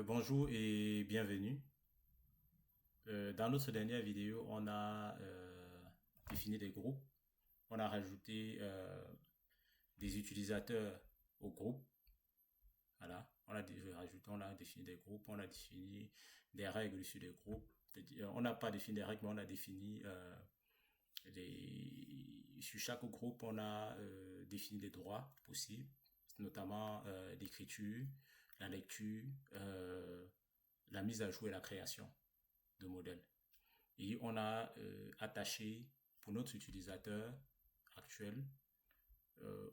Bonjour et bienvenue. Dans notre dernière vidéo, on a défini des groupes. On a rajouté des utilisateurs au groupe. Voilà, on a défini des groupes, on a défini des règles sur des groupes. On n'a pas défini des règles, mais on a défini sur chaque groupe, on a défini des droits possibles, notamment l'écriture, la lecture, la mise à jour et la création de modèles. Et on a attaché pour notre utilisateur actuel,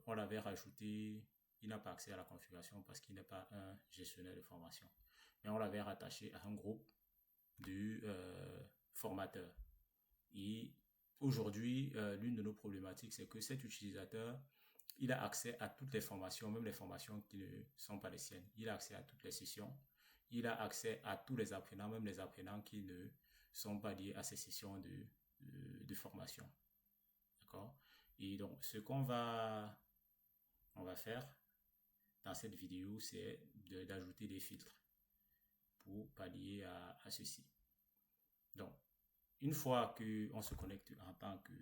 on l'avait rajouté, il n'a pas accès à la configuration parce qu'il n'est pas un gestionnaire de formation. Mais on l'avait rattaché à un groupe de formateurs. Et aujourd'hui, l'une de nos problématiques, c'est que cet utilisateur, il a accès à toutes les formations, même les formations qui ne sont pas les siennes. Il a accès à toutes les sessions. Il a accès à tous les apprenants, même les apprenants qui ne sont pas liés à ces sessions de formation. D'accord? Et donc, on va faire dans cette vidéo, c'est d'ajouter des filtres pour pallier à ceci. Donc, une fois qu'on se connecte en tant que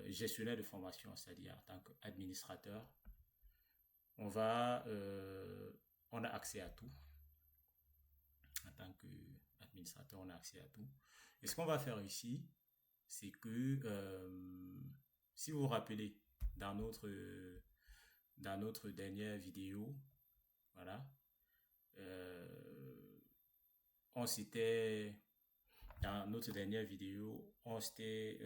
gestionnaire de formation, c'est-à-dire en tant qu'administrateur, on va, on a accès à tout. En tant qu'administrateur, on a accès à tout. Et ce qu'on va faire ici, c'est que, si vous vous rappelez, dans notre dernière vidéo, voilà, euh, on s'était, dans notre dernière vidéo, on s'était,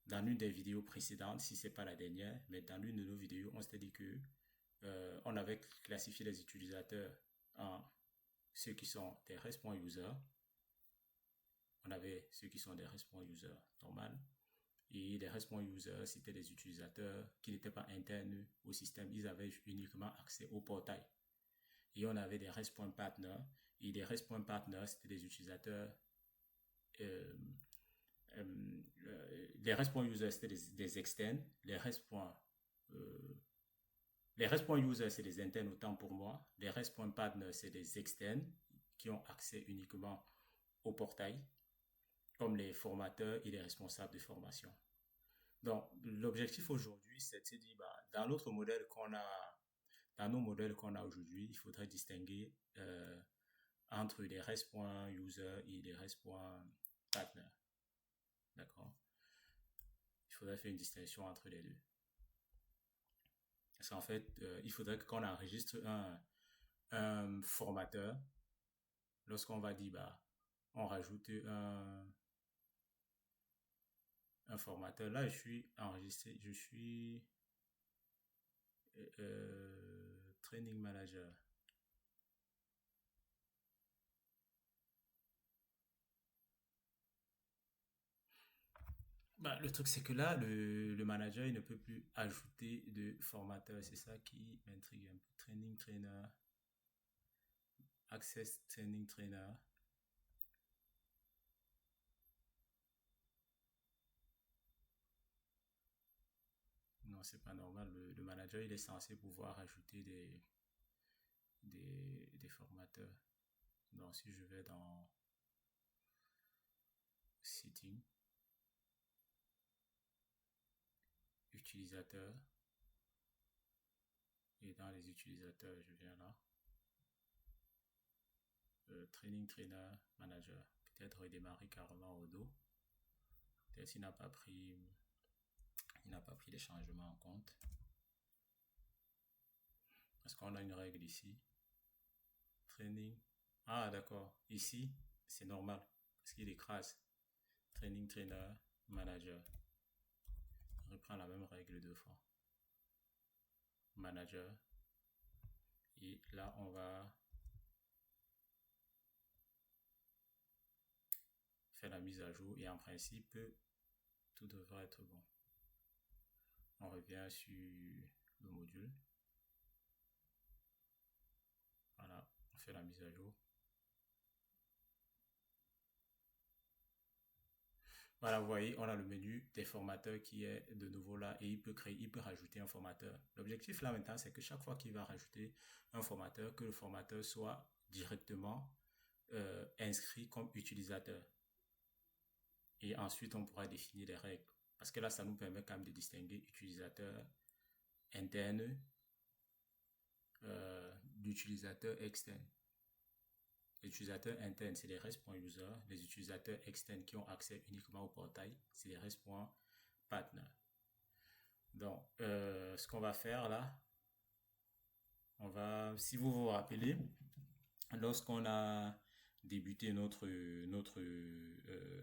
dans l'une des vidéos précédentes, si c'est pas la dernière, mais dans l'une de nos vidéos, on s'était dit que on avait classifié les utilisateurs en ceux qui sont des response users. On avait ceux qui sont des response users normal. Et les response users, c'était des utilisateurs qui n'étaient pas internes au système. Ils avaient uniquement accès au portail. Et on avait des response partners. Et des response partners, c'était des utilisateurs euh, les response users, c'était des externes. Les response users, c'est des internes autant pour moi. Les response partners, c'est des externes qui ont accès uniquement au portail, comme les formateurs et les responsables de formation. Donc, l'objectif aujourd'hui, c'est de se dire, bah, dans nos modèles qu'on a aujourd'hui, il faudrait distinguer entre les response users et les response partners. D'accord? Il faudrait faire une distinction entre les deux. Parce qu'en fait, il faudrait qu'on enregistre un formateur. Lorsqu'on va dire, bah, on rajoute un formateur. Là, je suis enregistré, je suis training manager. Bah, le truc, c'est que là, le manager, il ne peut plus ajouter de formateur. C'est ça qui m'intrigue un peu. Training trainer, access training trainer. Non, c'est pas normal. Le manager, il est censé pouvoir ajouter des formateurs. Donc, si je vais dans setting, utilisateur, et dans les utilisateurs, je viens là. Training trainer manager. Peut-être redémarrer carrément au dos. Peut-être il n'a pas pris les changements en compte. Parce qu'on a une règle ici. Training. Ah, d'accord. Ici, c'est normal. Parce qu'il écrase. Training trainer manager. On reprend la même règle deux fois. Manager. Et là, on va faire la mise à jour. Et en principe, tout devrait être bon. On revient sur le module. Voilà, on fait la mise à jour. Voilà, vous voyez, on a le menu des formateurs qui est de nouveau là et il peut rajouter un formateur. L'objectif là maintenant, c'est que chaque fois qu'il va rajouter un formateur, que le formateur soit directement inscrit comme utilisateur. Et ensuite, on pourra définir les règles. Parce que là, ça nous permet quand même de distinguer utilisateur interne d'utilisateur externe. Les utilisateurs internes, c'est les REST.user. Les utilisateurs externes qui ont accès uniquement au portail, c'est les REST.partner. Donc, ce qu'on va faire là, si vous vous rappelez, lorsqu'on a débuté notre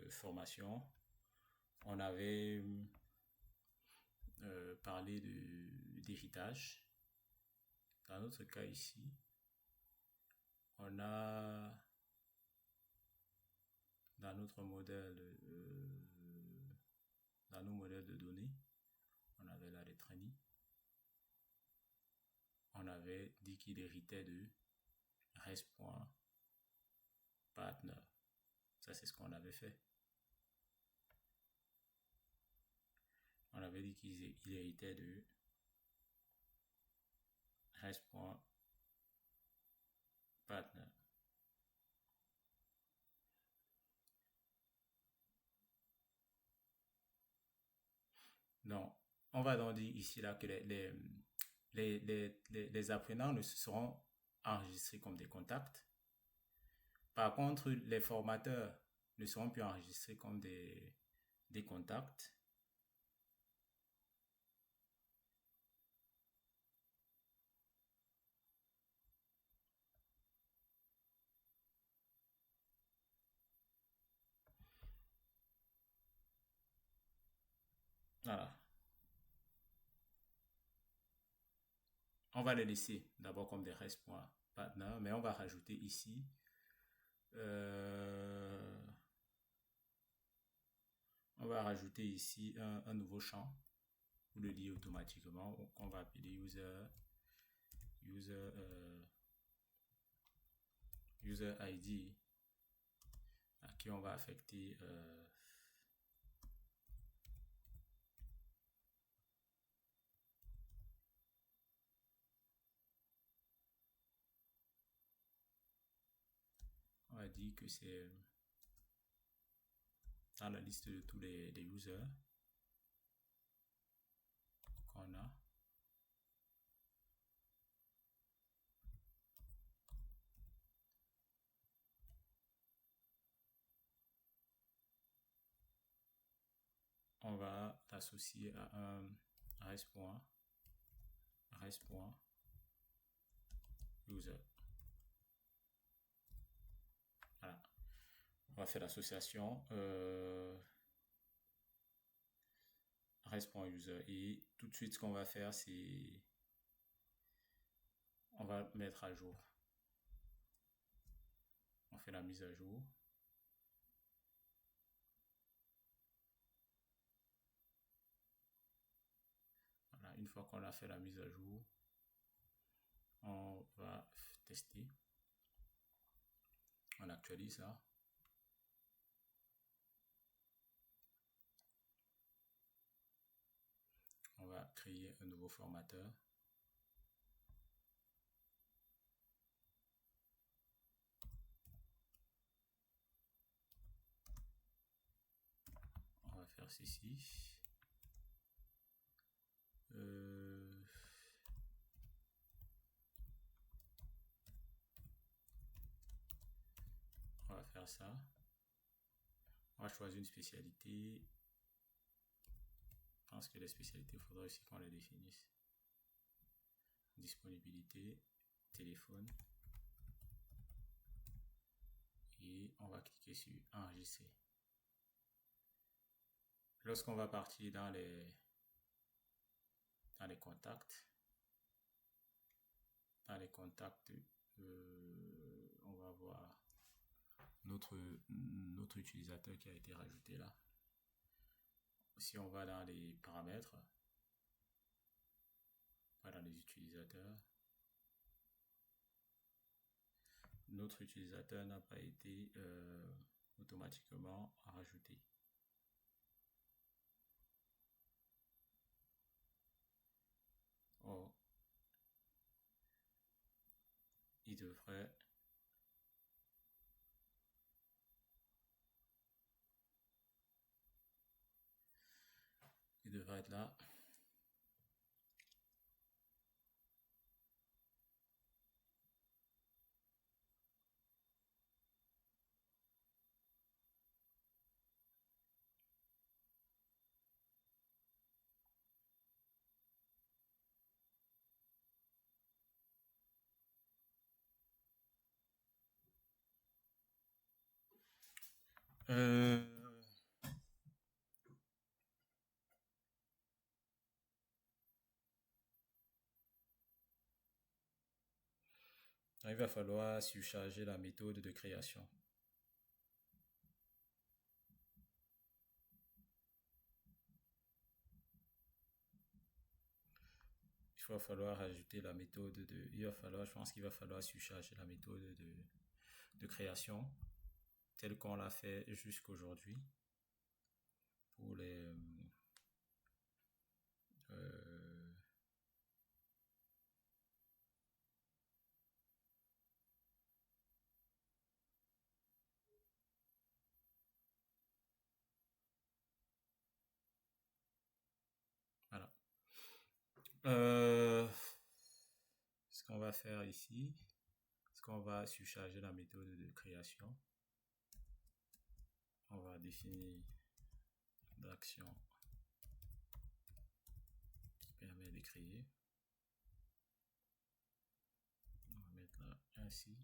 formation, on avait parlé d'héritage. Dans notre cas ici, on a dans notre modèle, dans nos modèles de données, on avait là les training. On avait dit qu'il héritait de REST.partner. Ça, c'est ce qu'on avait fait. On avait dit qu'il héritait de REST.partner. Donc, on va donc dire ici là que les apprenants ne seront enregistrés comme des contacts. Par contre, les formateurs ne seront plus enregistrés comme des contacts. Voilà. On va les laisser d'abord comme des REST.partner, mais on va rajouter ici on va rajouter ici un nouveau champ pour le lier automatiquement qu'on va appeler user ID à qui on va affecter on va dire que c'est dans la liste de tous les users qu'on a. On va l'associer à un REST.user. Voilà. On va faire l'association REST.user et tout de suite ce qu'on va faire c'est on va mettre à jour. On fait la mise à jour. Voilà, une fois qu'on a fait la mise à jour, on va tester. On actualise ça. On va créer un nouveau formateur. On va faire ceci. On va faire ça. On va choisir une spécialité. Je pense que les spécialités, il faudra aussi qu'on les définisse. Disponibilité, téléphone. Et on va cliquer sur enregistrer. Lorsqu'on va partir dans les contacts, on va voir notre utilisateur qui a été rajouté là. Si on va dans les paramètres, pas dans les utilisateurs, notre utilisateur n'a pas été automatiquement rajouté. devrait être là. Euh, il va falloir surcharger la méthode de création. Il va falloir ajouter la méthode je pense qu'il va falloir surcharger la méthode de création telle qu'on l'a fait jusqu'aujourd'hui pour les euh, voilà. Ce qu'on va faire ici, c'est qu'on va surcharger la méthode de création. On va définir l'action qui permet de créer. On va mettre là ainsi.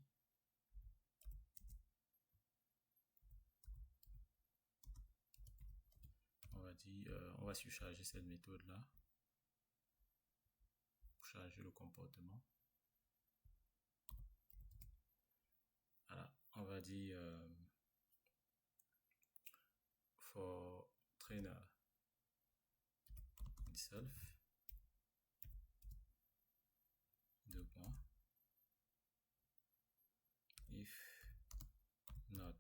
On va dire, on va surcharger cette méthode là pour charger le comportement. Voilà, on va dire for trainer itself, deux points, if not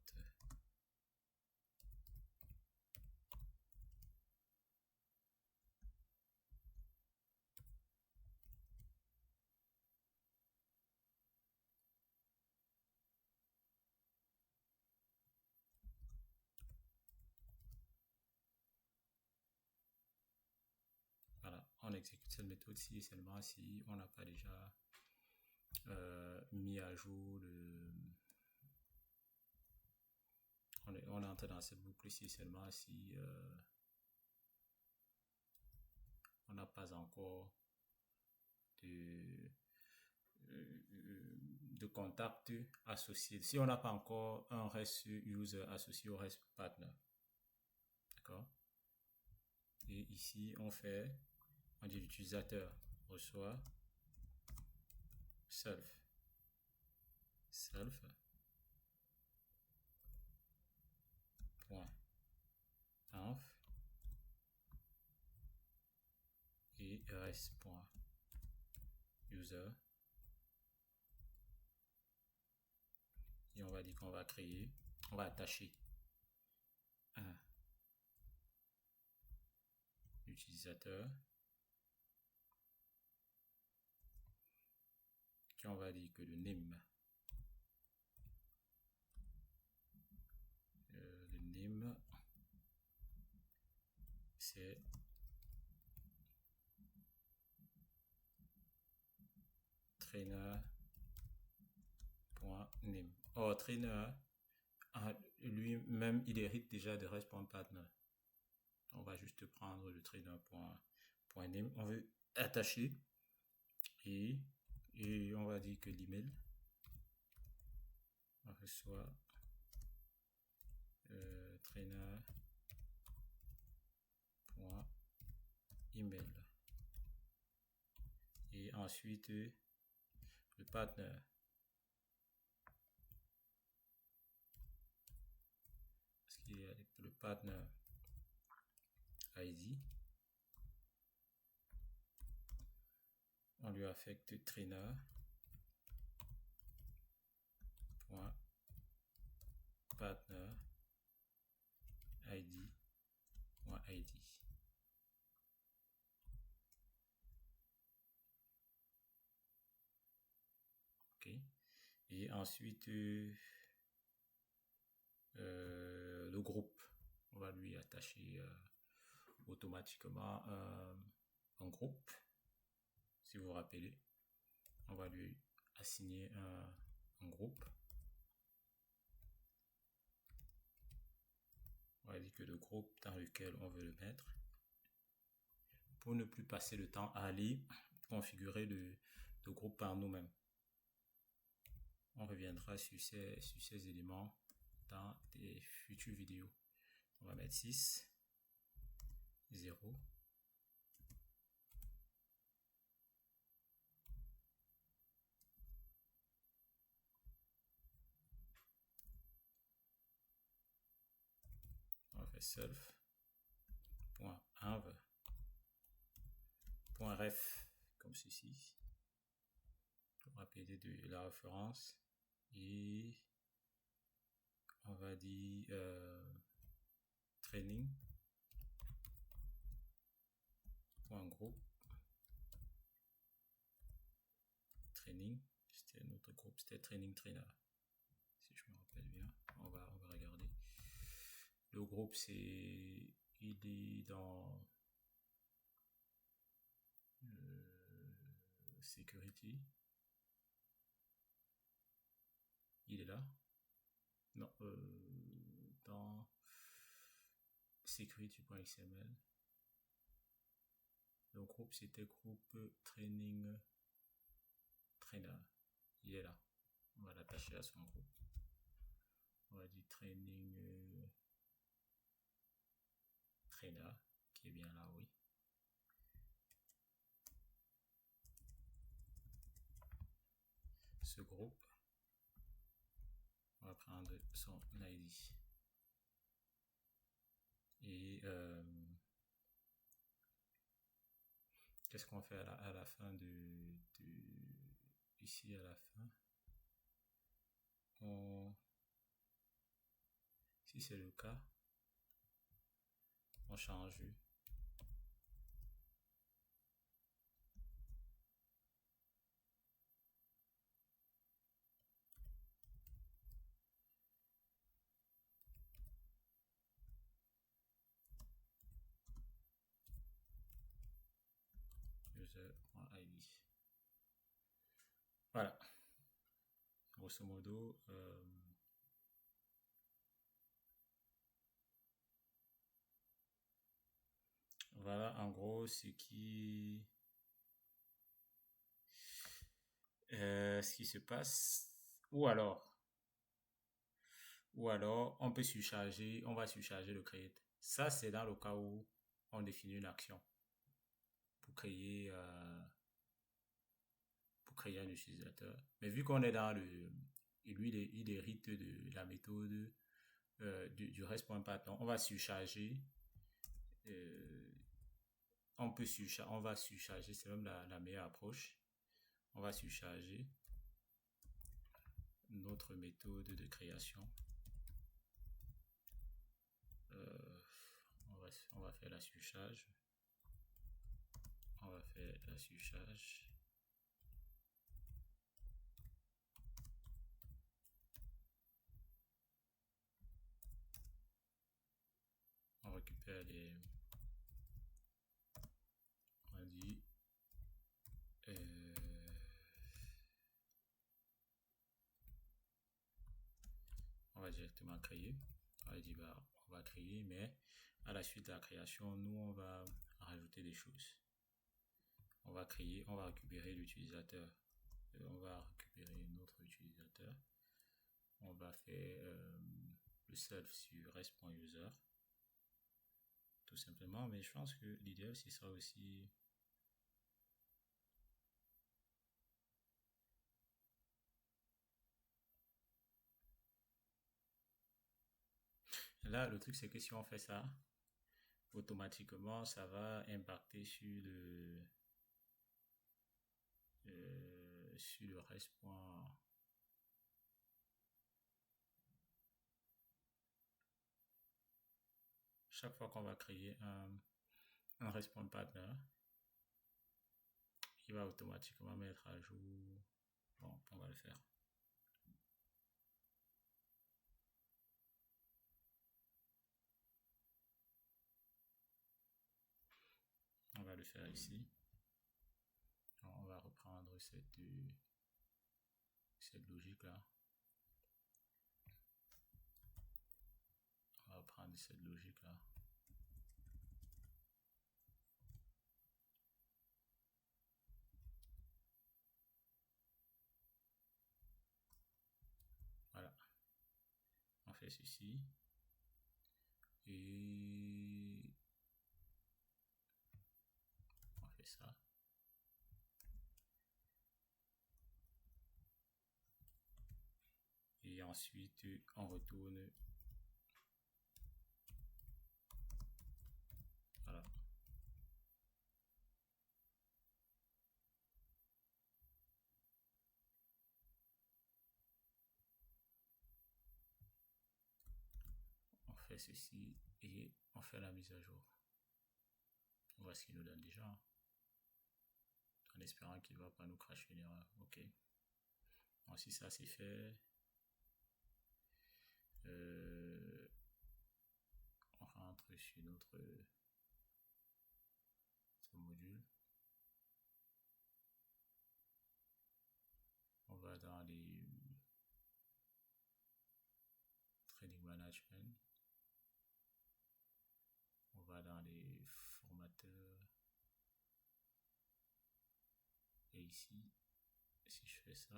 voilà, on exécute cette méthode si seulement si on n'a pas déjà mis à jour on est entré dans cette boucle si seulement si on n'a pas encore de contact associé. Si on n'a pas encore un REST user associé au REST partner. D'accord? Et ici, on dit l'utilisateur reçoit self point env et rest point user, et on va dire qu'on va créer, on va attacher un utilisateur qui on va dire que le name c'est trainer.name. Or trainer lui-même il hérite déjà de REST partner. On va juste prendre le trainer.name. On veut attacher et on va dire que l'email on reçoit trainer.email et ensuite le partner parce qu'il y a le partner ID, on lui affecte trainer.partner ID. Ok. Et ensuite, le groupe, on va lui attacher automatiquement un groupe. Si vous vous rappelez, on va lui assigner un groupe. On va dire que le groupe dans lequel on veut le mettre. Pour ne plus passer le temps à aller configurer le groupe par nous-mêmes. On reviendra sur ces éléments dans des futures vidéos. On va mettre 6, 0. On va faire self.env.ref comme ceci. On va appeler de la référence et on va dire training.group. Training, c'était notre groupe, c'était training trainer. Si je me rappelle bien, on va regarder. Le groupe, il est dans security. Il est là. Non, dans security.xml. Le groupe, c'était groupe training trainer. Il est là. On va l'attacher à son groupe. On va dire training trainer, qui est bien là, oui. Ce groupe, on va prendre son ID. Et qu'est-ce qu'on fait à la fin ici à la fin? Si c'est le cas, on change user.id. Voilà. Grosso modo, voilà en gros ce qui se passe. Ou alors on peut surcharger, on va surcharger le create. Ça, c'est dans le cas où on définit une action pour créer un utilisateur. Mais vu qu'on est dans lui, il hérite de la méthode du rest.path. On va surcharger. On va surcharger, c'est même la meilleure approche. On va surcharger notre méthode de création. On va faire la surcharge. On va faire la surcharge. On récupère les... On dit... on va directement créer. On va dire, on va créer, mais à la suite de la création, nous, on va rajouter des choses. On va créer, on va récupérer l'utilisateur. On va récupérer notre utilisateur. On va faire le self sur rest.user. Tout simplement, mais je pense que l'idéal, c'est ça aussi. Là, le truc, c'est que si on fait ça, automatiquement, ça va impacter sur le reste. Chaque fois qu'on va créer un rest.partner, partner, il va automatiquement mettre à jour. Bon, on va le faire. faire ici. Alors, on va reprendre cette logique-là. On va reprendre cette logique-là. Voilà. On fait ceci. Et on fait ça. Et ensuite, on retourne. Voilà. On fait ceci et on fait la mise à jour. On voit ce qu'il nous donne déjà. En espérant qu'il ne va pas nous cracher une erreur. Ok. Bon, si ça c'est fait, on rentre sur notre module. On va dans les Training Management. On va dans les formateurs. Et ici, si je fais ça,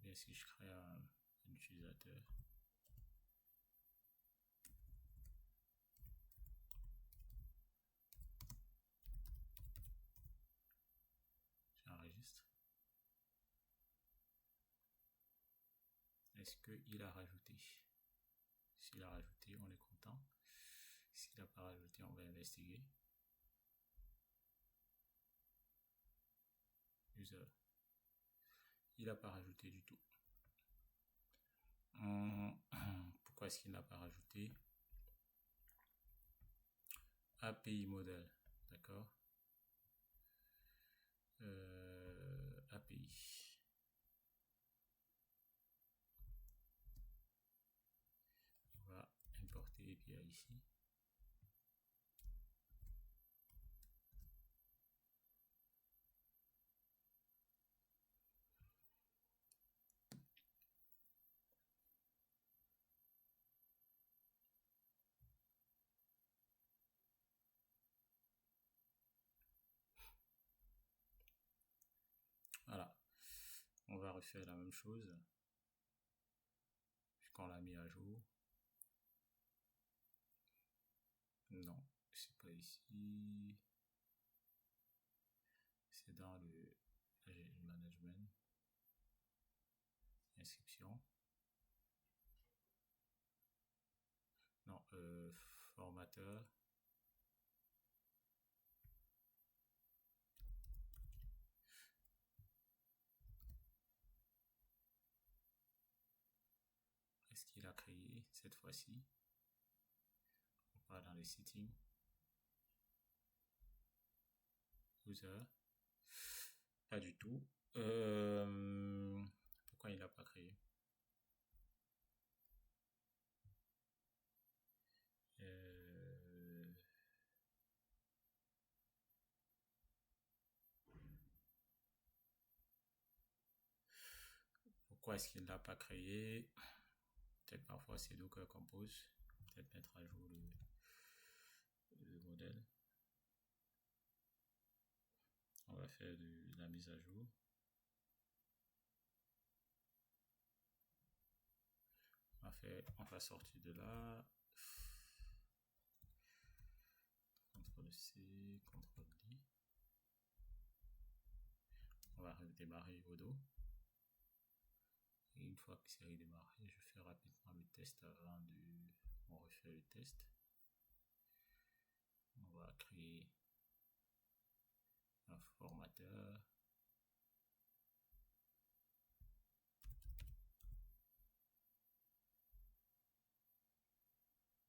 et si je crée un utilisateur, j'enregistre. Est-ce qu'il a rajouté? S'il a rajouté, on est content. S'il n'a pas rajouté, on va investiguer. User. Il n'a pas rajouté du tout. Pourquoi est-ce qu'il n'a pas rajouté? API modèle, d'accord. API. On va importer API ici. Voilà. On va refaire la même chose. Puisqu'on l'a mis à jour. Non, c'est pas ici. C'est dans le management. Inscription. Non, formateur. Est-ce qu'il a créé cette fois-ci? On va dans les settings. User. Pas du tout. Pourquoi il n'a pas créé? Pourquoi est-ce qu'il ne l'a pas créé? Peut-être parfois c'est Docker Compose. Peut-être mettre à jour le modèle. On va faire de la mise à jour. On va sortir de là. CTRL-C, CTRL-D. On va redémarrer Odo. Et une fois que c'est redémarré, je fais rapidement le test avant de... On refait le test. On va créer un formateur.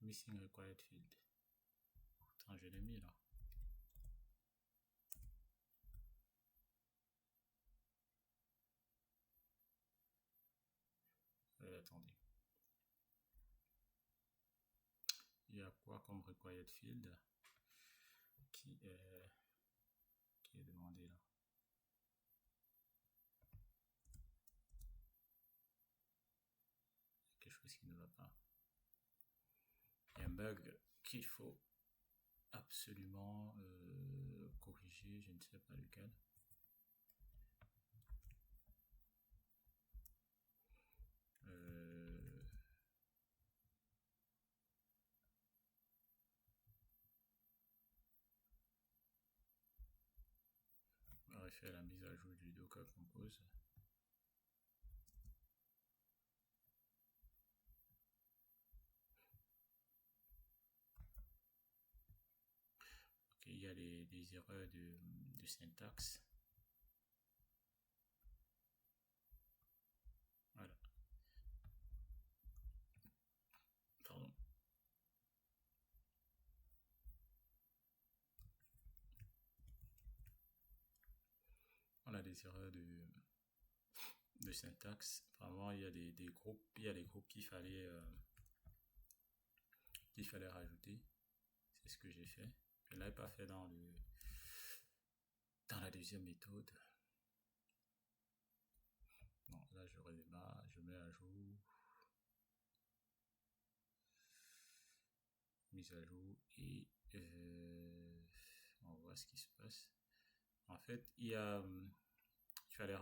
Missing required field. Pourtant, je l'ai mis là. Attendez. quoi comme required field qui est, qui est demandé là. Quelque chose qui ne va pas. Il y a un bug qu'il faut absolument corriger, je ne sais pas lequel. On va refaire la mise à jour du Docker Compose. Okay, il y a des erreurs de syntaxe. Voilà. Pardon. On a des erreurs de syntaxe. Vraiment, il y a des groupes, il y a des groupes qu'il fallait rajouter. C'est ce que j'ai fait. Je ne l'avais pas fait dans la deuxième méthode. Non, là je redémarre, je mets à jour. Mise à jour et on voit ce qui se passe. En fait, il fallait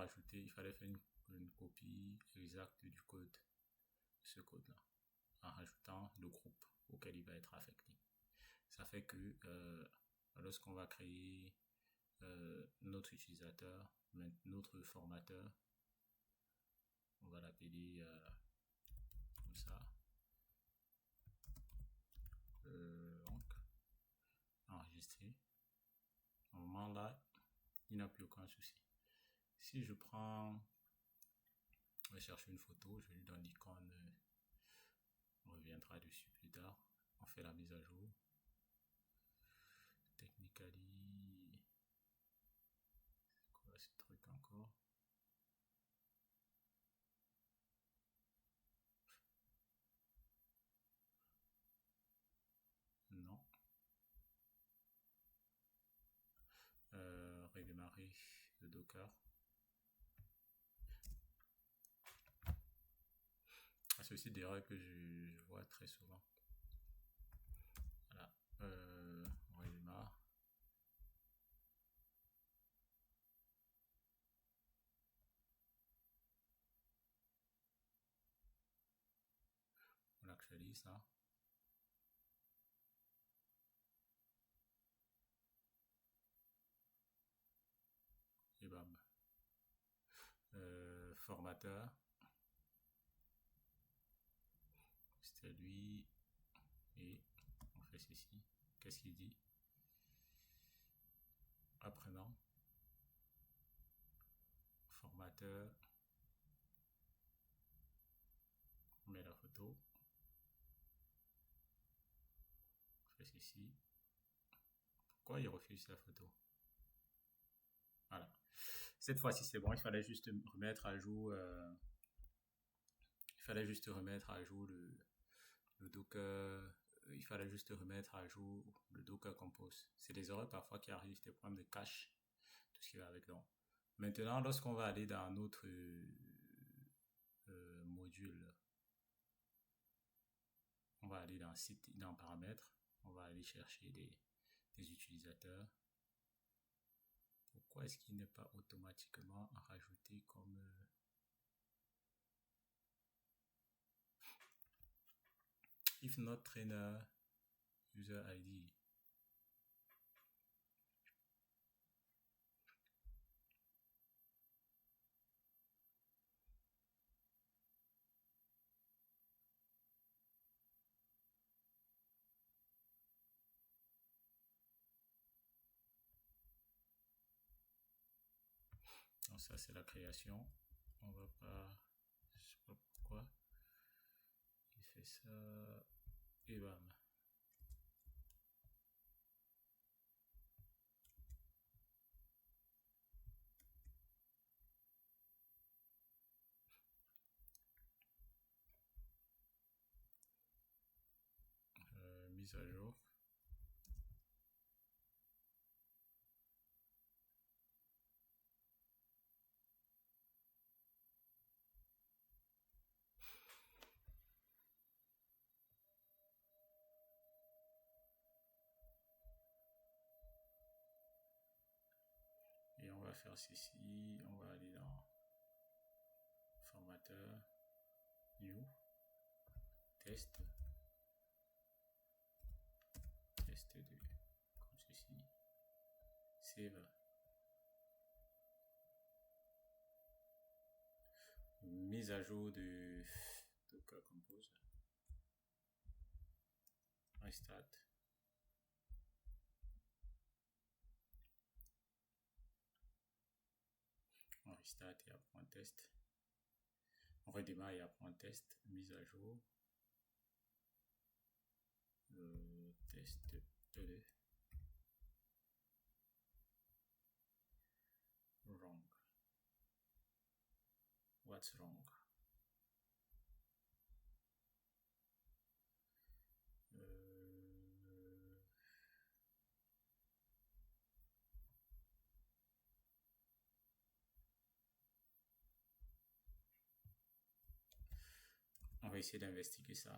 faire une copie exacte du code, ce code-là, en rajoutant le groupe auquel il va être affecté. Ça fait que lorsqu'on va créer notre utilisateur, notre formateur, on va l'appeler comme ça. Donc, enregistrer. Au moment là, il n'y a plus aucun souci. Si je prends, je vais chercher une photo, je lui donne l'icône, on reviendra dessus plus tard. On fait la mise à jour. Technically, c'est quoi ce truc encore? Non. Redémarrer le Docker. C'est aussi des erreurs que je vois très souvent. Voilà. On redémarre. On actualise ça. Et bam. Formateur. C'était lui. Et on fait ceci. Qu'est-ce qu'il dit? Apprenant. Formateur. On met la photo. On fait ceci. Pourquoi il refuse la photo? Voilà. Cette fois-ci, c'est bon. Il fallait juste remettre à jour. Il fallait juste remettre à jour le Docker. Il fallait juste remettre à jour le Docker Compose. C'est des erreurs parfois qui arrivent, des problèmes de cache, tout ce qui va avec. Donc, maintenant, lorsqu'on va aller dans notre module, on va aller dans site, dans paramètres, on va aller chercher des utilisateurs. Pourquoi est-ce qu'il n'est pas automatiquement rajouté comme if not trainer user ID? Donc ça c'est la création. On va pas, je sais pas pourquoi il fait ça et bam. Mise mise à jour. Et on va faire ceci, on va aller dans formateur, new, test, test 2, comme ceci, save. Mise à jour de Docker Compose, restart. On restart et après on test. On redémarre et après on test. Mise à jour. Test 2. Wrong. What's wrong? On va essayer d'investiguer ça.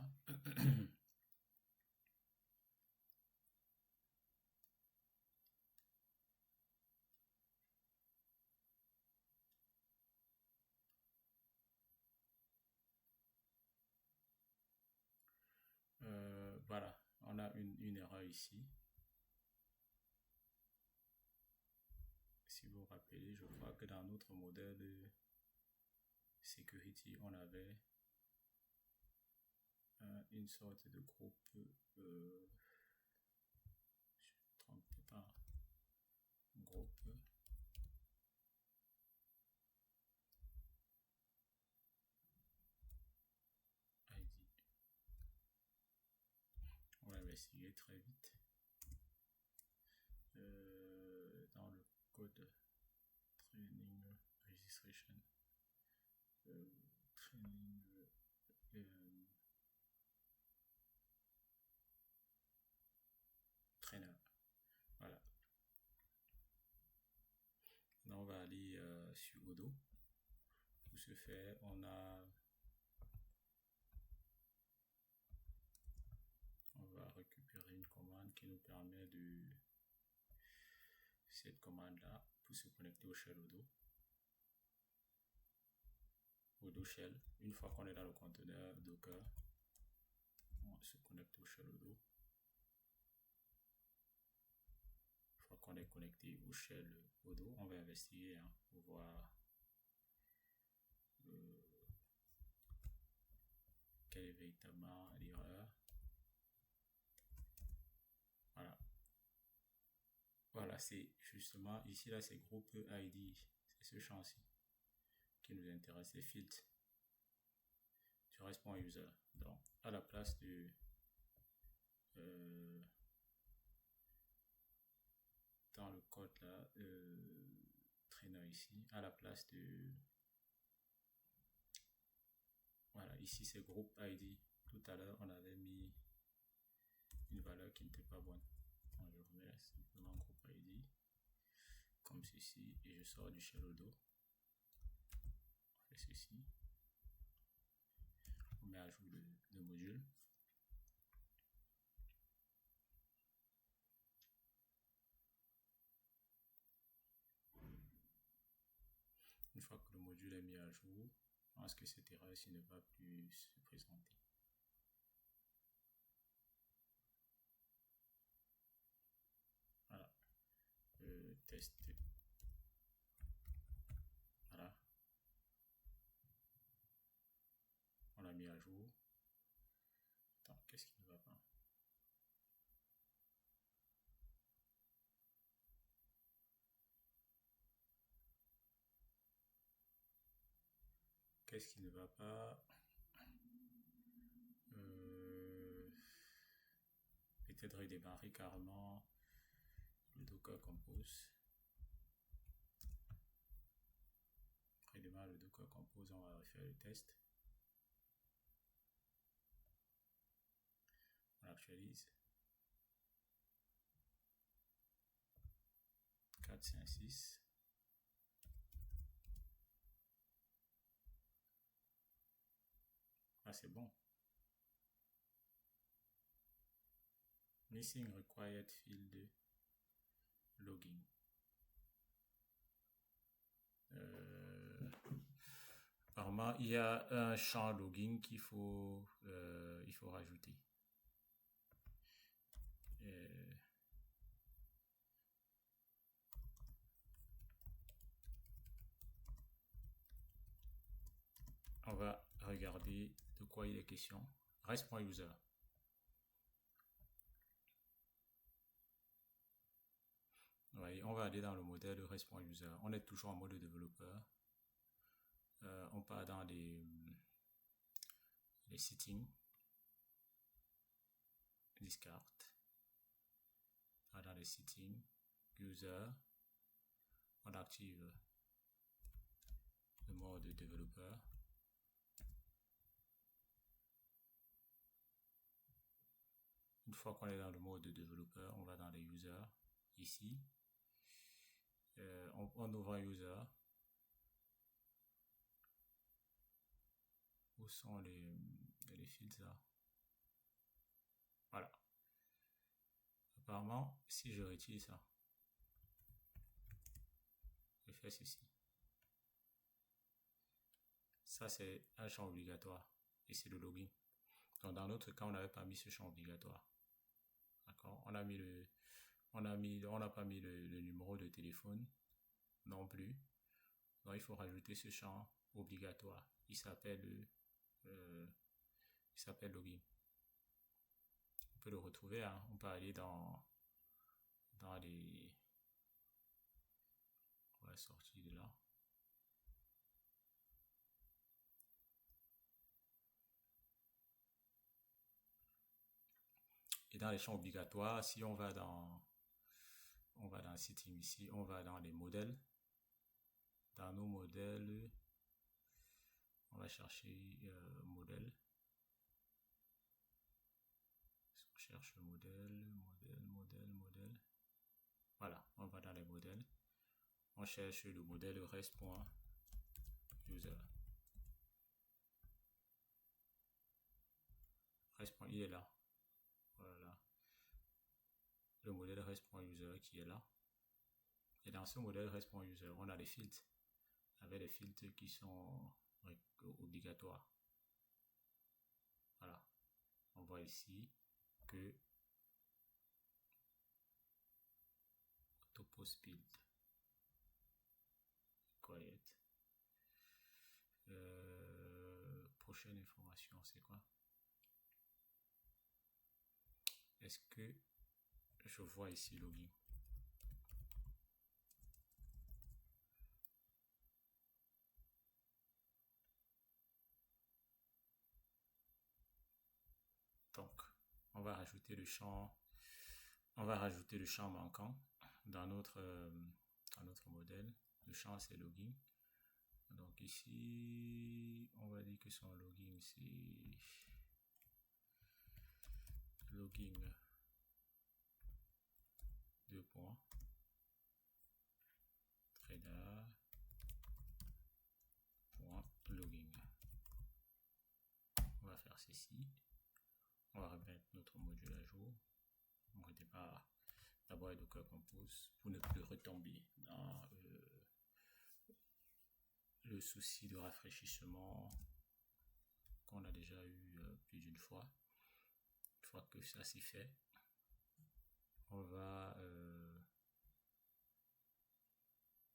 Voilà, on a une erreur ici. Si vous vous rappelez, je crois que dans notre modèle de security, on avait une sorte de groupe, je ne me trompe pas, groupe ID. On va investiguer très vite. Dans le code training registration, training trainer. Voilà. Là, on va aller sur Odoo. Pour ce faire, on va récupérer une commande qui nous permet de cette commande là pour se connecter au shell Odoo shell. Une fois qu'on est dans le conteneur Docker, on se connecte au shell Odoo. Une fois qu'on est connecté au shell Odoo, on va investiguer pour voir quelle est véritablement l'erreur. Voilà. Voilà, c'est justement ici, là, c'est groupe ID. C'est ce champ-ci qui nous intéresse, les filtres du response user. Donc, à la place de dans le code là, trainer ici, à la place de voilà, ici c'est groupe ID. Tout à l'heure, on avait mis une valeur qui n'était pas bonne. Donc, je remets simplement groupe ID comme ceci et je sors du shell Odoo. On fait ceci. On met à jour le module. Une fois que le module est mis à jour, je pense que cette erreur ici ne va plus se présenter. Voilà. Test. Voilà. On l'a mis à jour. Attends, qu'est-ce qui ne va pas? Qu'est-ce qui ne va pas? Peut-être redémarrer carrément le Docker Compose. Redémarre le Docker Compose, on va refaire le test. On actualise. 456. Ah, c'est bon. Missing required field login. Apparemment, il y a un champ login il faut rajouter. On va regarder de quoi il est question. REST.user. Oui, on va aller dans le modèle de REST.user. On est toujours en mode développeur. On part dans les settings. Discard. Dans les settings. User. On active le mode développeur. Une fois qu'on est dans le mode de développeur, on va dans les users, ici. On ouvre un user. Où sont les fields là? Voilà. Apparemment, si je retire ça, je fais ceci. Ça, c'est un champ obligatoire. Et c'est le login. Donc, dans notre cas, on n'avait pas mis ce champ obligatoire. D'accord? On n'a pas mis le numéro de téléphone non plus. Donc, il faut rajouter ce champ obligatoire. Il s'appelle login. On peut le retrouver, hein. On peut aller dans les... On va sortir de là. Et dans les champs obligatoires, si on va dans le setting ici, on va dans les modèles. Dans nos modèles, on va chercher modèle. On cherche modèle. Voilà, on va dans les modèles. On cherche le modèle REST.user. Il est là. Voilà. Le modèle REST.user qui est là. Et dans ce modèle REST.user, on a les filtres. Avec les filtres qui sont obligatoires. Voilà. On voit ici que Autopost build. Quiet. Prochaine information, c'est quoi? Est-ce que je vois ici login? Donc, on va rajouter le champ manquant dans notre modèle. Le champ, c'est login. Donc ici, on va dire que son login, c'est login 2 points. Trader point login. On va faire ceci. On va remettre notre module à jour. On redépart d'abord avec Docker Compose pour ne plus retomber dans le souci de rafraîchissement qu'on a déjà eu plus d'une fois. Une fois que ça s'est fait, on va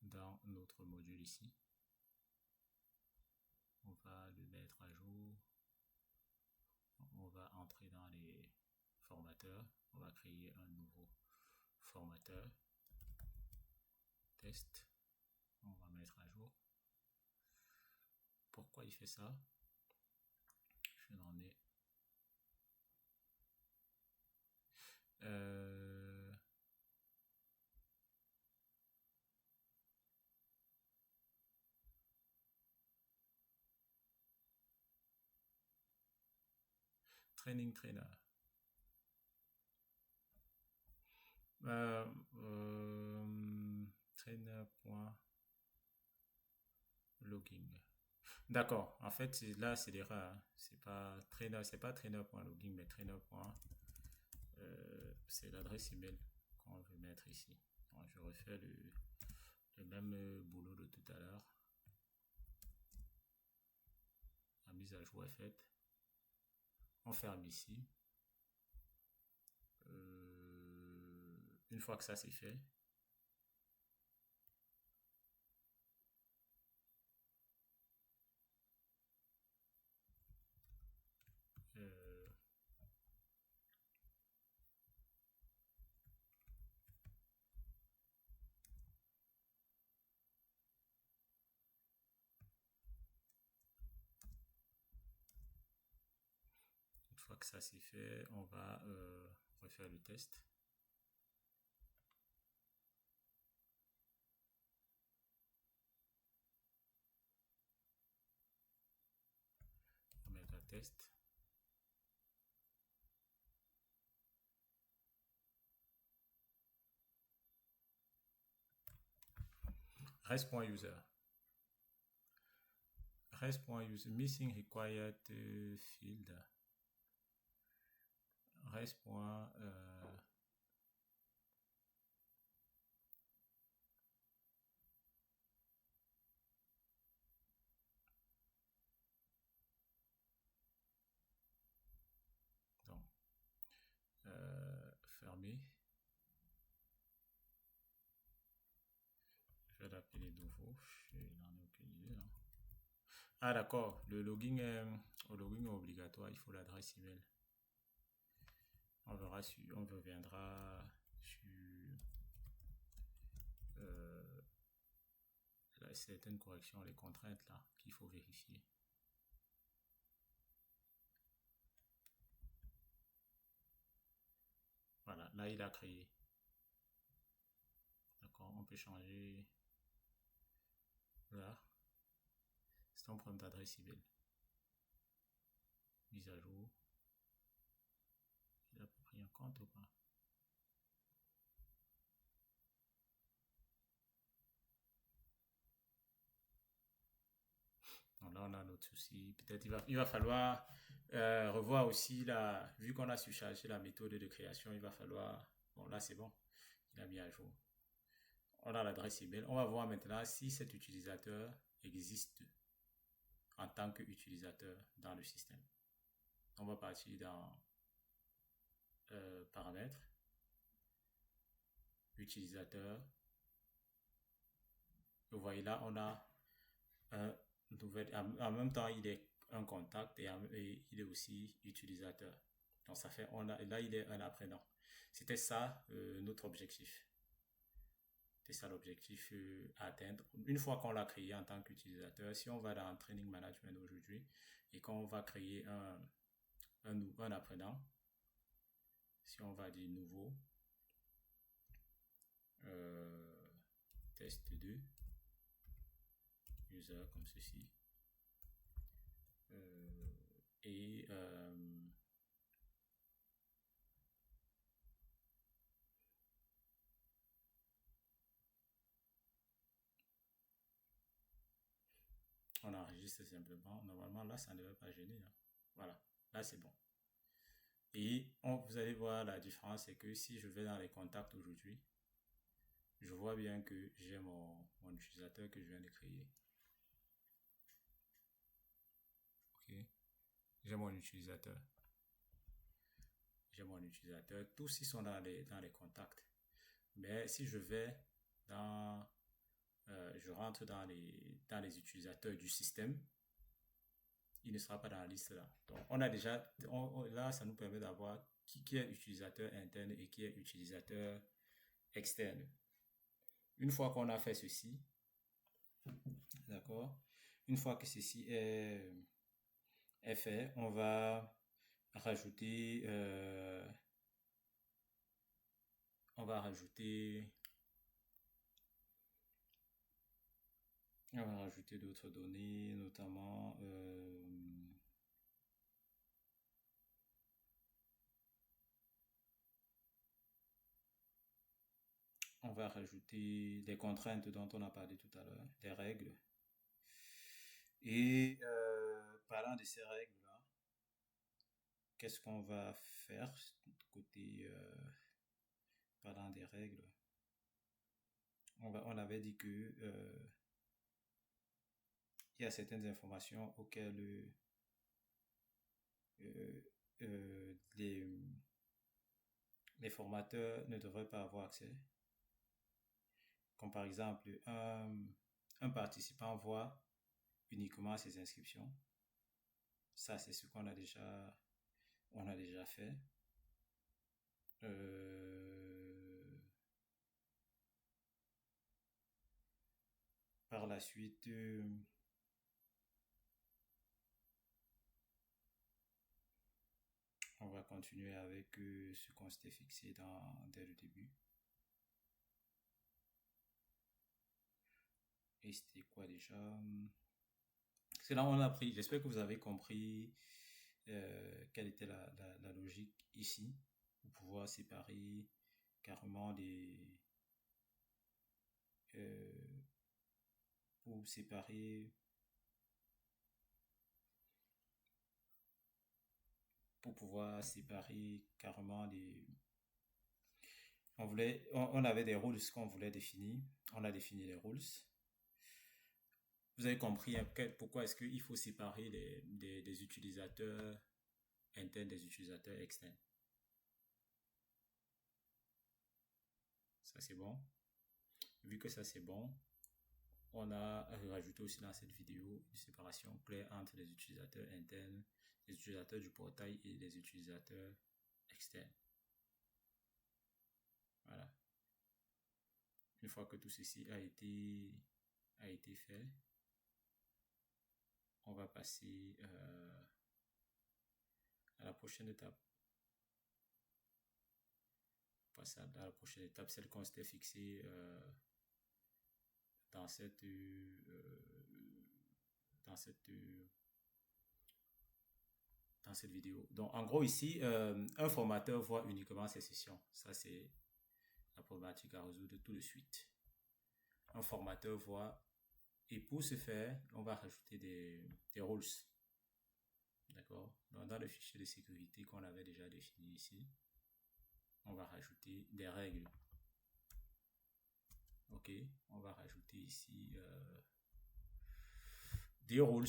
dans notre module ici. On va le mettre à jour. On va entrer dans les formateurs. On va créer un nouveau formateur. Test. On va mettre à jour. Pourquoi il fait ça? Je n'en ai. Training trainer. Logging. D'accord. En fait, là, c'est l'erreur, hein. C'est pas trainer.logging, mais trainer. C'est l'adresse email qu'on veut mettre ici. Donc, je refais le même boulot de tout à l'heure. La mise à jour est faite. On ferme ici. Une fois que ça c'est fait, une fois que ça c'est fait, on va refaire le test. On met un test. Rest.user. Rest.user missing required field. Rest. Donc, fermer. Je vais l'appeler nouveau. Je n'en ai aucune idée là. Ah d'accord, le login est obligatoire, il faut l'adresse email. On reviendra sur certaines corrections, les contraintes là qu'il faut vérifier. Voilà, là il a créé. D'accord, on peut changer là. C'est un problème d'adresse email. Mise à jour. Il a pris un compte ou pas? Donc là, on a notre souci. Peut-être il va falloir revoir aussi, là, vu qu'on a surchargé la méthode de création, il va falloir... Bon, là, c'est bon. Il a mis à jour. On a l'adresse email. On va voir maintenant si cet utilisateur existe en tant qu'utilisateur dans le système. On va partir dans paramètres, utilisateur. Vous voyez là, on a un nouvel... En même temps, il est un contact et il est aussi utilisateur. Donc ça fait, là, il est un apprenant. C'était ça notre objectif. C'est ça l'objectif à atteindre. Une fois qu'on l'a créé en tant qu'utilisateur, si on va dans Training Management aujourd'hui et qu'on va créer un apprenant, si on va dire nouveau, test 2, user comme ceci, et on enregistre simplement. Normalement, là, ça ne devrait pas gêner, hein. Voilà, là, c'est bon. Et vous allez voir la différence, c'est que si je vais dans les contacts aujourd'hui, je vois bien que j'ai mon utilisateur que je viens de créer. Ok, j'ai mon utilisateur. J'ai mon utilisateur. Tous ils sont dans les contacts. Mais si je vais dans... je rentre dans les utilisateurs du système, il ne sera pas dans la liste là. Donc, on a déjà... là, ça nous permet d'avoir qui est utilisateur interne et qui est utilisateur externe. Une fois qu'on a fait ceci, d'accord, une fois que ceci est fait, on va rajouter d'autres données, notamment on va rajouter des contraintes dont on a parlé tout à l'heure, des règles. Et parlant de ces règles-là, qu'est-ce qu'on va faire côté parlant des règles? On avait dit que il y a certaines informations auxquelles euh, les formateurs ne devraient pas avoir accès. Comme par exemple, un participant voit uniquement ses inscriptions. Ça, c'est ce on a déjà fait. Par la suite, on va continuer avec ce qu'on s'était fixé dès le début. Et c'était quoi déjà? C'est là où on a pris. J'espère que vous avez compris quelle était la logique ici pour pouvoir séparer carrément pour séparer pour pouvoir séparer carrément on avait des rules qu'on voulait définir. On a défini les rules. Vous avez compris pourquoi est-ce qu'il faut séparer des utilisateurs internes des utilisateurs externes. Ça c'est bon. Vu que ça c'est bon, on a rajouté aussi dans cette vidéo une séparation claire entre les utilisateurs internes, les utilisateurs du portail et les utilisateurs externes. Voilà. Une fois que tout ceci a été fait, on va passer à la prochaine étape. Passer à la prochaine étape, celle qu'on s'était fixée dans cette vidéo. Donc, en gros, ici, un formateur voit uniquement ses sessions. Ça, c'est la problématique à résoudre tout de suite. Un formateur voit, et pour ce faire, on va rajouter des rules. D'accord? Donc, dans le fichier de sécurité qu'on avait déjà défini ici, on va rajouter des règles. Ok, on va rajouter ici des rules.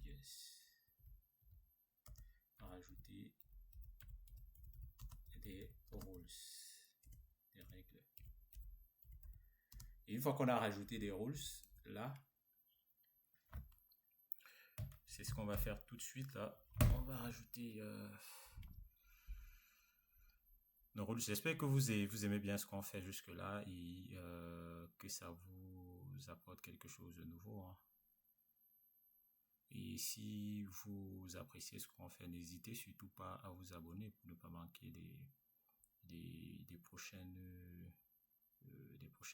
Yes. On va rajouter des rules, des règles. Et une fois qu'on a rajouté des rules, là, c'est ce qu'on va faire tout de suite. Là, on va rajouter nos rules. J'espère que vous aimez bien ce qu'on fait jusque-là et que ça vous apporte quelque chose de nouveau. Hein. Et si vous appréciez ce qu'on fait, n'hésitez surtout pas à vous abonner pour ne pas manquer des prochaines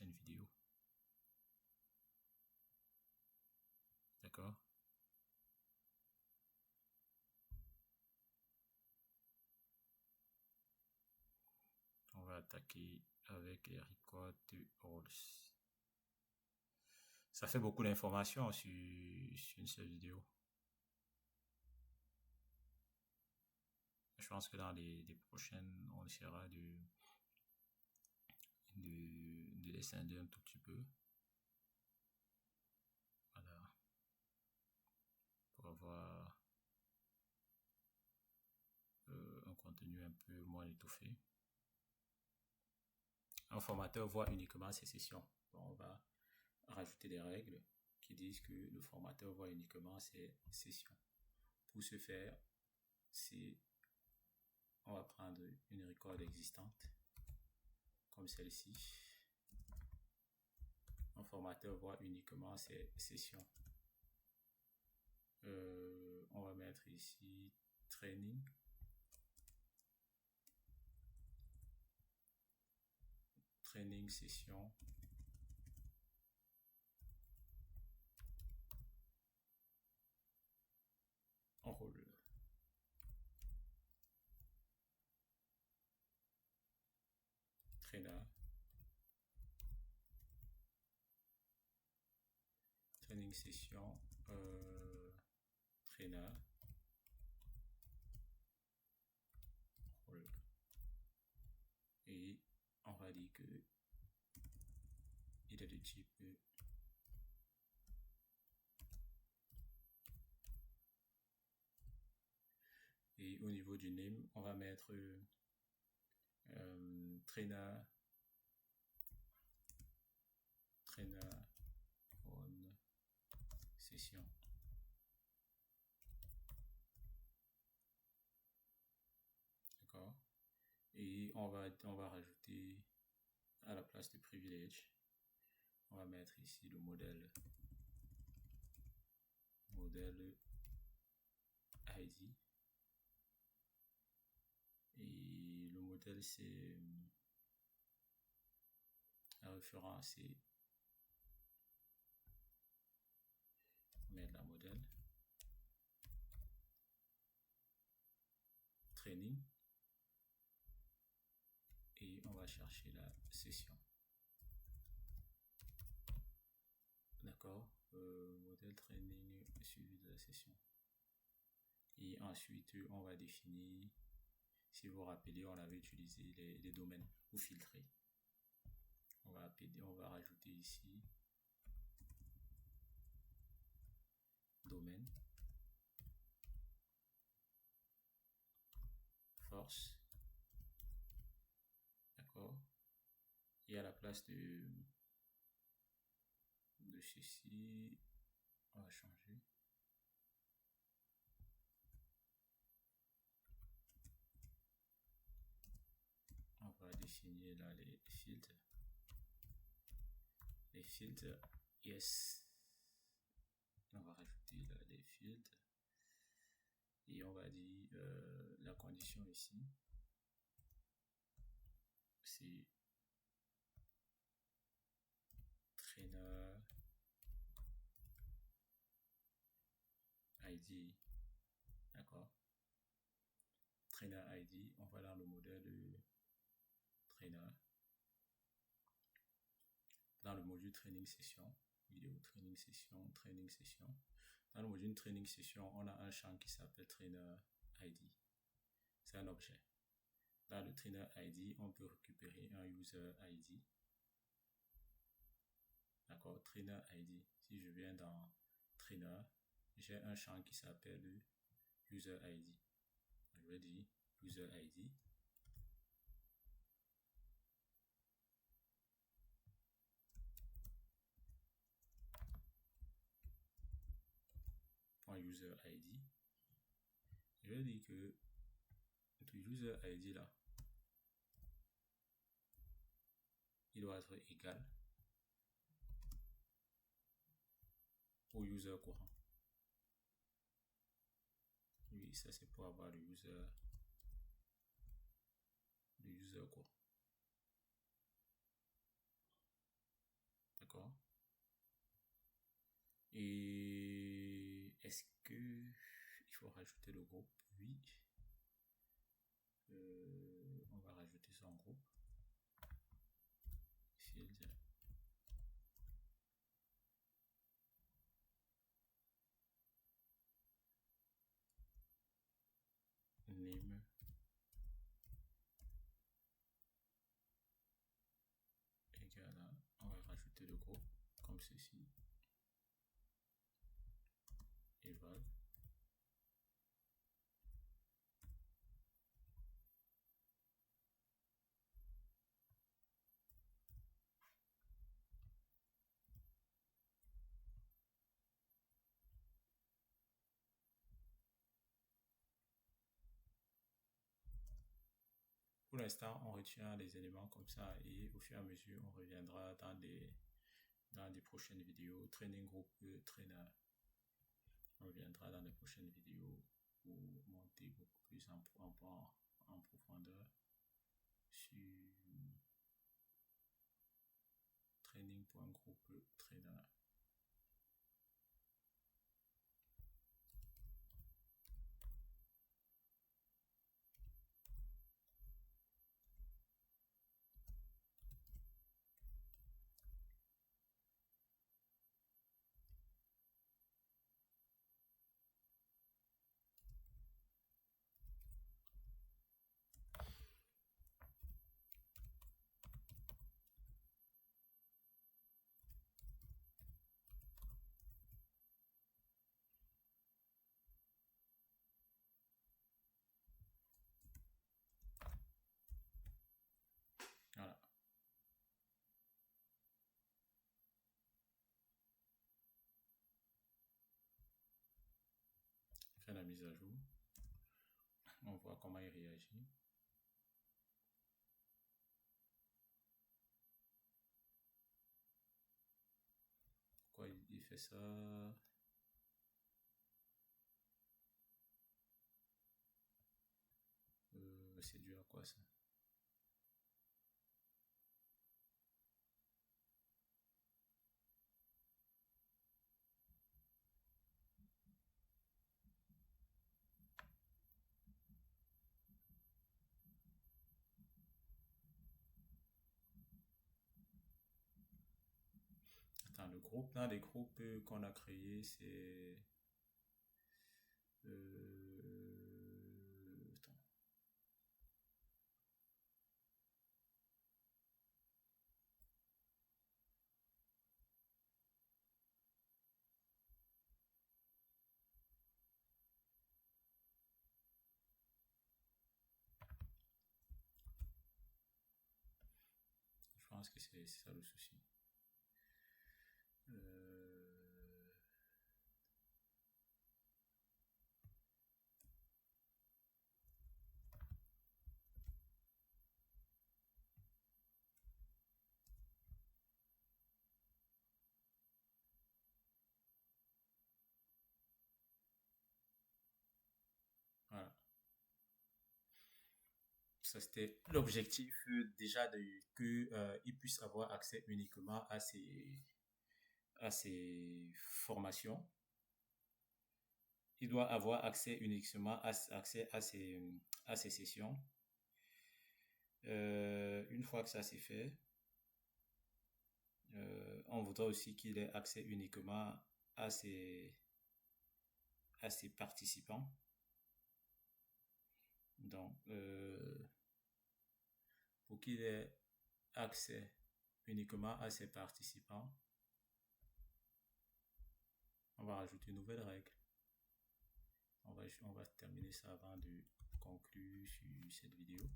vidéos. D'accord? On va attaquer avec les record rules. Ça fait beaucoup d'informations sur une seule vidéo. Je pense que dans les prochaines, on essaiera de descendre un tout petit peu. Voilà. Pour avoir un contenu un peu moins étoffé. Un formateur voit uniquement ses sessions. Bon, on va rajouter des règles qui disent que le formateur voit uniquement ses sessions. Pour ce faire, on va prendre une record existante comme celle-ci. Un formateur voit uniquement ses sessions. On va mettre ici training. Training session. En rôle. trainer, training session, trainer, rôle. Et on va dire que il est de type et au niveau du name, on va mettre trainer on session. D'accord? Et on va rajouter à la place de privilège, on va mettre ici le modèle ID. Et le modèle, c'est la référence, c'est on met la modèle training et on va chercher la session. D'accord, modèle training suivi de la session. Et ensuite, on va définir, si vous vous rappelez, on avait utilisé les domaines pour filtrer. On va rajouter ici domaine, force, d'accord, et à la place de ceci, on va changer. On va définir là les filtres. Les filtres, yes. On va rajouter là les filtres. Et on va dire la condition ici, c'est trainer ID, d'accord, trainer ID, on va dans le modèle trainer, dans le module training session, vidéo training session, dans le module training session, on a un champ qui s'appelle trainer ID, c'est un objet. Dans le trainer ID, on peut récupérer un user ID. D'accord, trainer ID. Si je viens dans trainer, j'ai un champ qui s'appelle user ID. Je vais dire user ID. User ID. Je vais dire que notre user ID là, il doit être égal au user courant. Oui, ça c'est pour avoir le user courant. D'accord. Et est-ce que il faut rajouter le groupe? Oui. On va rajouter son groupe. Field. Name. Égal à, on va rajouter le groupe comme ceci. Eval. Pour l'instant, on retient les éléments comme ça et au fur et à mesure, on reviendra dans des prochaines vidéos. Training group trainer. On reviendra dans les prochaines vidéos pour monter beaucoup plus en profondeur sur training.group trainer. mise à jour. On voit comment il réagit. Pourquoi il fait ça? C'est dû à quoi ça? Attends, le groupe, dans les groupes qu'on a créés, c'est... attends. Je pense que c'est ça le souci. Voilà. Ça, c'était l'objectif déjà de que ils puissent avoir accès uniquement à ces formations. Il doit avoir accès uniquement accès à ces sessions. Une fois que ça c'est fait, on voudra aussi qu'il ait accès uniquement à à ses participants. Donc, pour qu'il ait accès uniquement à ses participants, on va rajouter une nouvelle règle. On va terminer ça avant de conclure sur cette vidéo.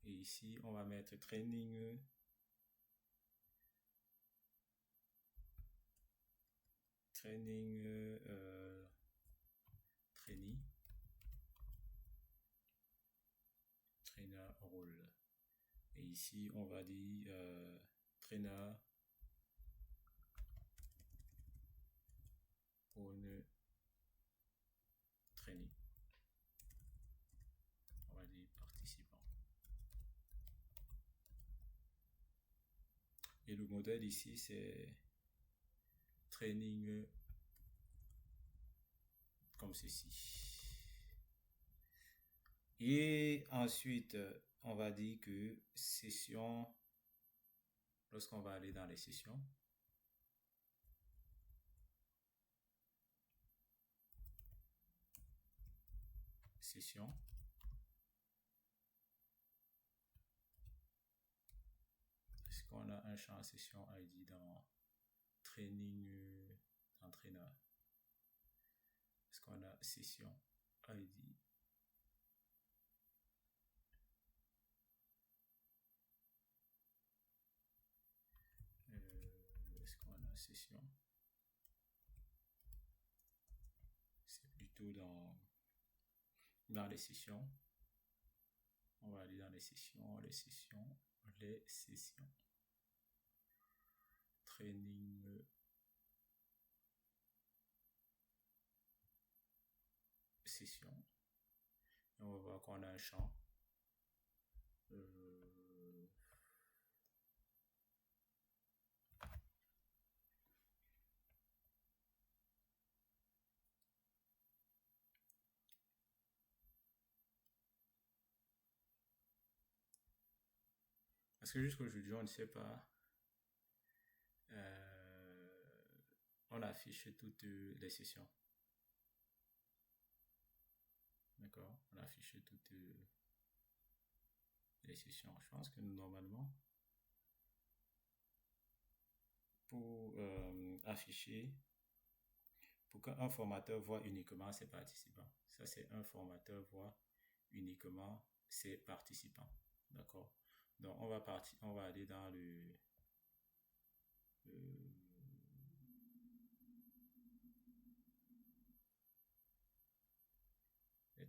Et ici, on va mettre training trainee trainer role. Et ici, on va dire trainer on trainee. On va dire participant. Et le modèle ici, c'est training comme ceci. Et ensuite, on va dire que session, lorsqu'on va aller dans les sessions, est-ce qu'on a un champ session ID dans training entraîneur? Est-ce qu'on a session ID? Est-ce qu'on a session? C'est plutôt dans les sessions. On va aller dans les sessions. Training session. Et on va voir qu'on a un champ. Parce que jusqu'à aujourd'hui, on ne sait pas. On affiche toutes les sessions. D'accord? On affiche toutes les sessions. Je pense que normalement, pour afficher, pour qu'un formateur voit uniquement ses participants. Ça, c'est un formateur voit uniquement ses participants. D'accord? Donc, on va aller dans le-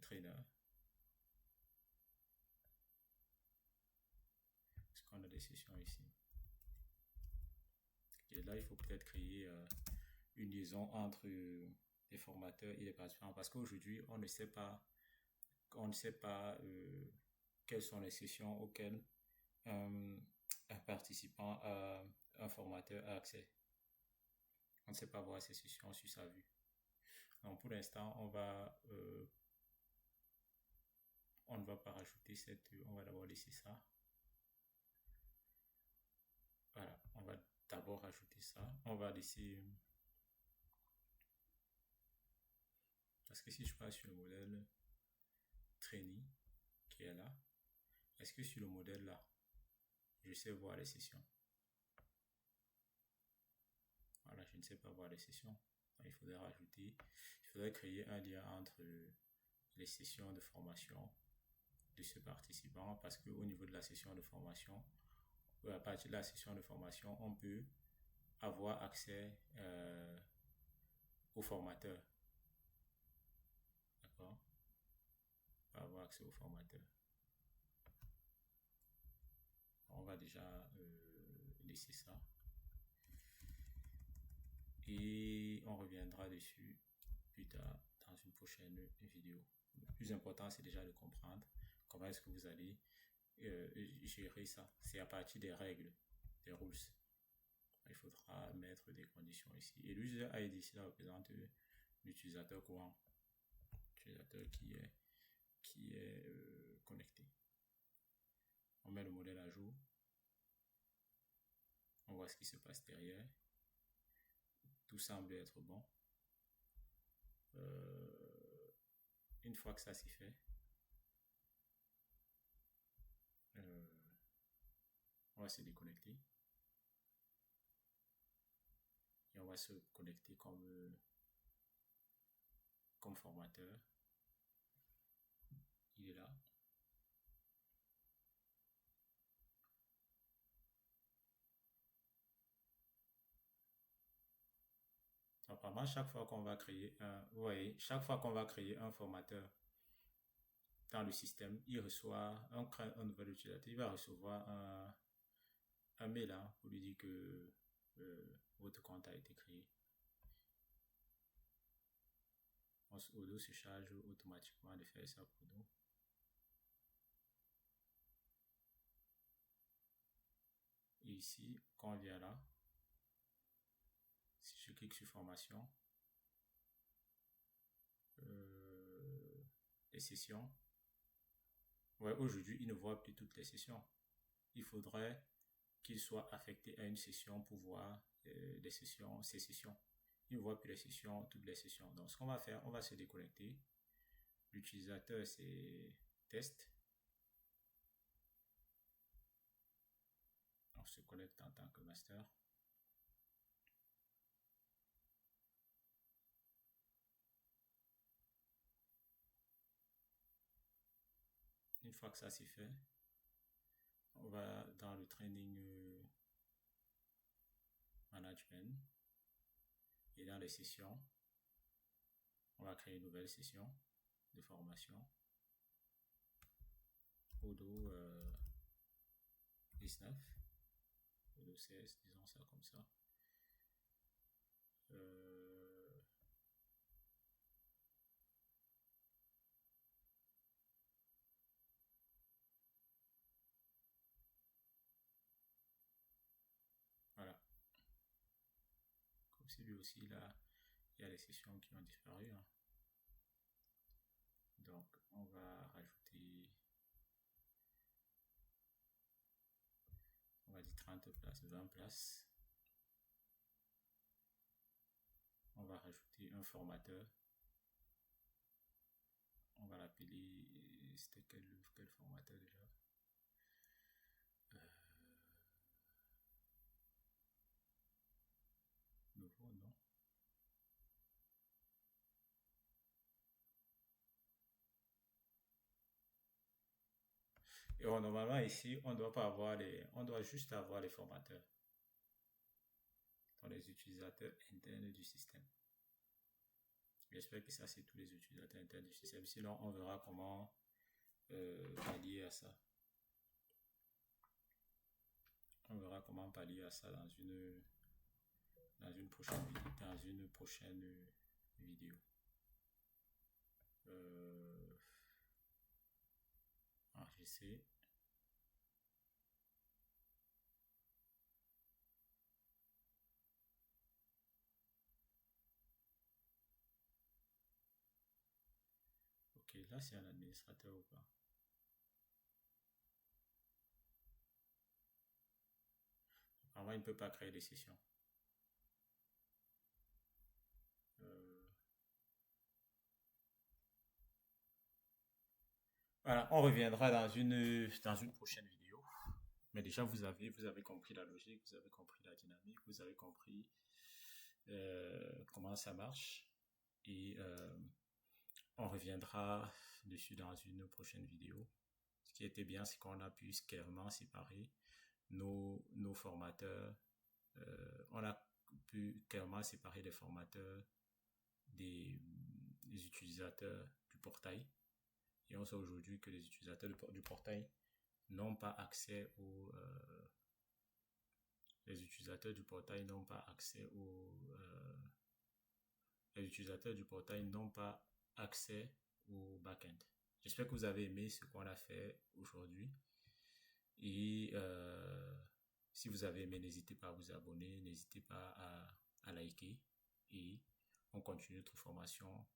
trainer. Est-ce qu'on a des sessions ici? Et là, il faut peut-être créer une liaison entre les formateurs et les participants parce qu'aujourd'hui, on ne sait pas quelles sont les sessions auxquelles un participant, un formateur a accès. On ne sait pas voir ces sessions sur sa vue. Donc pour l'instant, on ne va pas rajouter on va d'abord laisser ça. Voilà, on va d'abord rajouter ça. On va laisser, parce que si je passe sur le modèle trainee qui est là, est-ce que sur le modèle là, je sais voir les sessions? Voilà, je ne sais pas voir les sessions. Donc, il faudrait créer un lien entre les sessions de formation de ce participant parce qu'au niveau de la session de formation, à partir de la session de formation, on peut avoir accès au formateur. D'accord? On peut avoir accès au formateur. On va déjà laisser ça. Et on reviendra dessus plus tard dans une prochaine vidéo. Le plus important, c'est déjà de comprendre comment est-ce que vous allez gérer ça. C'est à partir des règles, des rules. Il faudra mettre des conditions ici. Et l'user ID ici représente l'utilisateur courant, l'utilisateur qui est connecté. On met le modèle à jour. On voit ce qui se passe derrière. Tout semble être bon. Une fois que ça s'est fait, on va se déconnecter. Et on va se connecter comme formateur. Il est là. Apparemment, chaque fois qu'on va créer un formateur dans le système, il reçoit un nouvel utilisateur, il va recevoir un mail pour lui dire que votre compte a été créé. Odoo se charge automatiquement de faire ça pour nous. Et ici, quand on vient là, si je clique sur formation, les sessions, ouais, aujourd'hui, il ne voit plus toutes les sessions. Il faudrait qu'il soit affecté à une session pour voir ces sessions. Il ne voit plus les sessions, toutes les sessions. Donc, ce qu'on va faire, on va se déconnecter. L'utilisateur, c'est test. On se connecte en tant que master. Une fois que ça c'est fait, on va dans le training management et dans les sessions, on va créer une nouvelle session de formation. Odoo 19, Odoo 16, disons ça comme ça. Voilà. Comme celui aussi, là, il y a les sessions qui ont disparu. Hein. Donc, on va rajouter, on va dire 30 places, 20 places. On va rajouter un formateur. On va l'appeler, c'était quel formateur déjà? Nouveau, non? Et normalement ici, on doit juste avoir les formateurs, donc les utilisateurs internes du système. J'espère que ça, c'est tous les utilisateurs internes du système. Sinon, on verra comment pallier à ça. On verra comment pallier à ça dans une prochaine vidéo. J'essaie. Ok, là c'est un administrateur ou pas? Apparemment, il ne peut pas créer des sessions. Voilà, on reviendra dans une prochaine vidéo. Mais déjà, vous avez compris la logique, vous avez compris la dynamique, vous avez compris comment ça marche. Et on reviendra dessus dans une prochaine vidéo. Ce qui était bien, c'est qu'on a pu clairement séparer nos formateurs. On a pu clairement séparer les formateurs des utilisateurs du portail. Et on sait aujourd'hui que les utilisateurs du portail n'ont pas accès les utilisateurs du portail n'ont pas accès les utilisateurs du portail n'ont pas accès au backend. J'espère que vous avez aimé ce qu'on a fait aujourd'hui. Et si vous avez aimé, n'hésitez pas à vous abonner, n'hésitez pas à liker. Et on continue notre formation